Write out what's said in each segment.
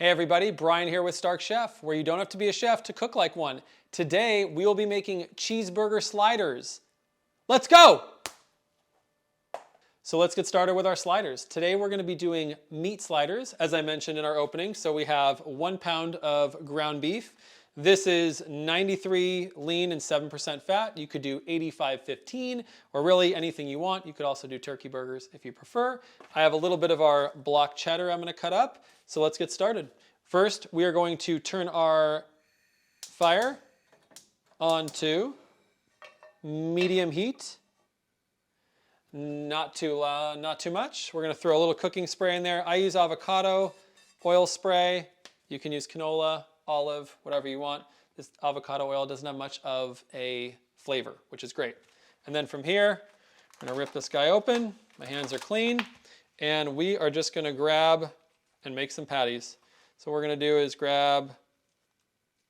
Hey everybody, Brian here with Stark Chef, where you don't have to be a chef to cook like one. Today, we will be making cheeseburger sliders. Let's go! So let's get started with our sliders. Today we're going to be doing meat sliders, as I mentioned in our opening. So we have 1 pound of ground beef. This is 93 lean and 7% fat. You could do 85-15 or really anything you want. You could also do turkey burgers if you prefer. I have a little bit of our block cheddar I'm going to cut up. So let's get started. First, we are going to turn our fire on to medium heat. Not too much. We're going to throw a little cooking spray in there. I use avocado oil spray. You can use canola, olive, whatever you want. This avocado oil doesn't have much of a flavor, which is great. And then from here, I'm going to rip this guy open. My hands are clean. And we are just going to grab and make some patties. So what we're going to do is grab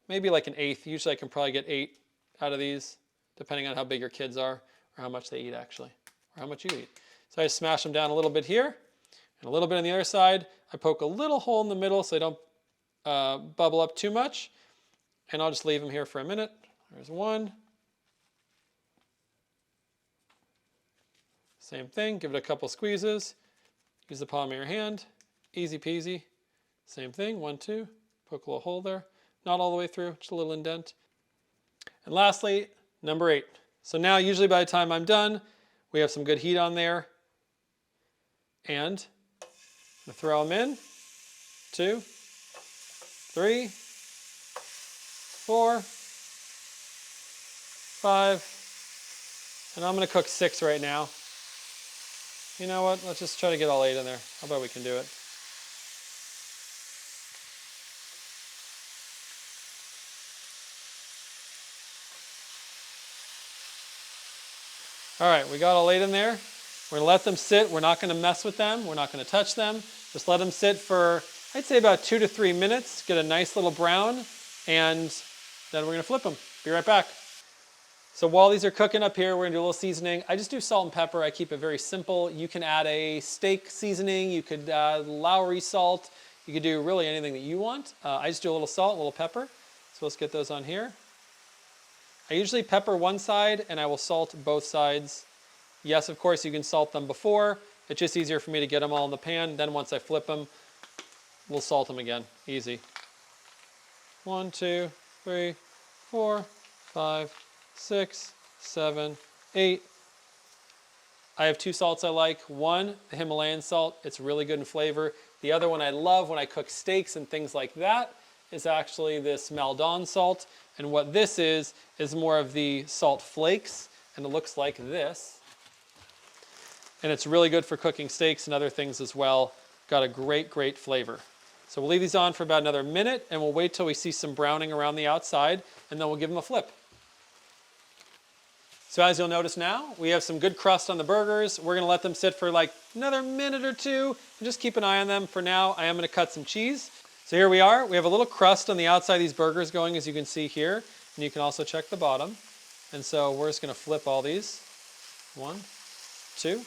maybe like an eighth. Usually I can probably get 8 out of these, depending on how big your kids are or how much they eat actually, or how much you eat. So I smash them down a little bit here and a little bit on the other side. I poke a little hole in the middle so they don't bubble up too much. And I'll just leave them here for a minute. There's one. Same thing, give it a couple squeezes. Use the palm of your hand. Easy peasy. Same thing, 1, 2, poke a little hole there. Not all the way through, just a little indent. And lastly, number 8. So now usually by the time I'm done, we have some good heat on there. And I'm going to throw them in. 2, 3, 4, 5. And I'm going to cook 6 right now. You know what? Let's just try to get all 8 in there. How about we can do it? All right, we got all 8 in there. We're going to let them sit. We're not going to mess with them. We're not going to touch them. Just let them sit for, I'd say about 2 to 3 minutes. Get a nice little brown, and then we're going to flip them. Be right back. So while these are cooking up here, we're going to do a little seasoning. I just do salt and pepper. I keep it very simple. You can add a steak seasoning. You could add Lowry salt. You could do really anything that you want. I just do a little salt, a little pepper. So let's get those on here. I usually pepper one side and I will salt both sides. Yes, of course, you can salt them before. It's just easier for me to get them all in the pan. Then once I flip them, we'll salt them again. Easy. 1, 2, 3, 4, 5, 6, 7, 8. I have 2 salts I like. One, the Himalayan salt. It's really good in flavor. The other one I love when I cook steaks and things like that is actually this Maldon salt. And what this is more of the salt flakes, and it looks like this. And it's really good for cooking steaks and other things as well. Got a great, great flavor. So we'll leave these on for about another minute, and we'll wait till we see some browning around the outside, and then we'll give them a flip. So as you'll notice now, we have some good crust on the burgers. We're going to let them sit for like another minute or 2, and just keep an eye on them. For now, I am going to cut some cheese. So here we are. We have a little crust on the outside of these burgers going, as you can see here. And you can also check the bottom. And so we're just going to flip all these. 1, 2,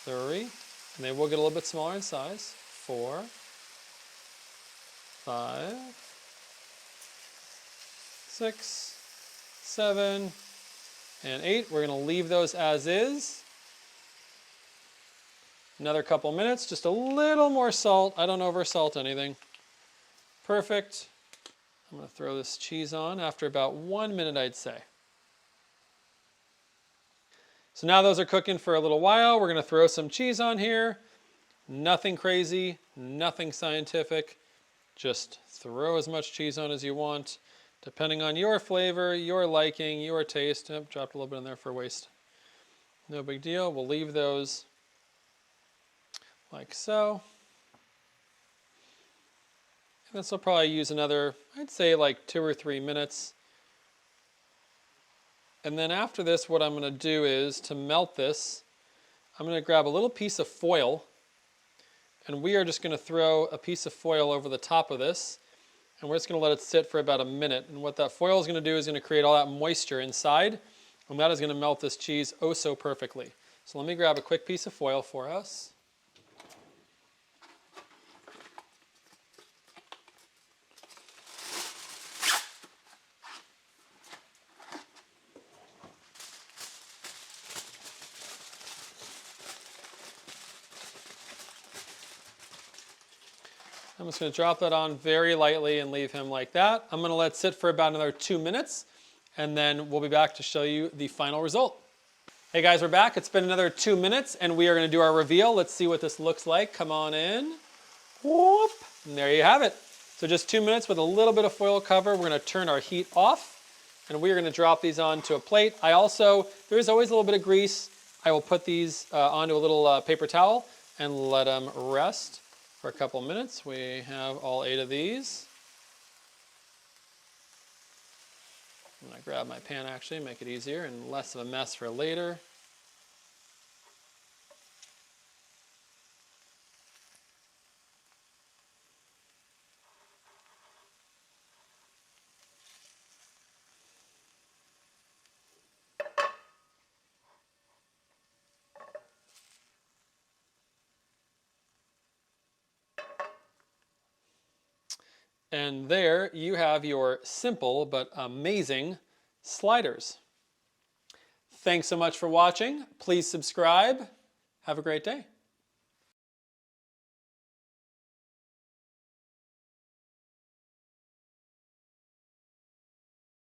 3. And they will get a little bit smaller in size. 4, 5, 6, 7, and 8. We're going to leave those as is. Another couple minutes, just a little more salt. I don't over salt anything. Perfect. I'm going to throw this cheese on after about 1 minute, I'd say. So now those are cooking for a little while. We're going to throw some cheese on here. Nothing crazy, nothing scientific. Just throw as much cheese on as you want, depending on your flavor, your liking, your taste. Oh, dropped a little bit in there for waste. No big deal. We'll leave those like so. And this will probably use another, I'd say like 2 or 3 minutes. And then after this, what I'm going to do is, to melt this, I'm going to grab a little piece of foil, and we are just going to throw a piece of foil over the top of this, and we're just going to let it sit for about a minute. And what that foil is going to do is going to create all that moisture inside, and that is going to melt this cheese oh so perfectly. So let me grab a quick piece of foil for us. I'm just going to drop that on very lightly and leave him like that. I'm going to let it sit for about another 2 minutes, and then we'll be back to show you the final result. Hey guys, we're back. It's been another 2 minutes, and we are going to do our reveal. Let's see what this looks like. Come on in. Whoop. And there you have it. So just 2 minutes with a little bit of foil cover. We're going to turn our heat off, and we're going to drop these onto a plate. There is always a little bit of grease. I will put these onto a little paper towel and let them rest for a couple minutes. We have all 8 of these. I'm going to grab my pan actually, make it easier and less of a mess for later. And there you have your simple but amazing sliders. Thanks so much for watching. Please subscribe. Have a great day.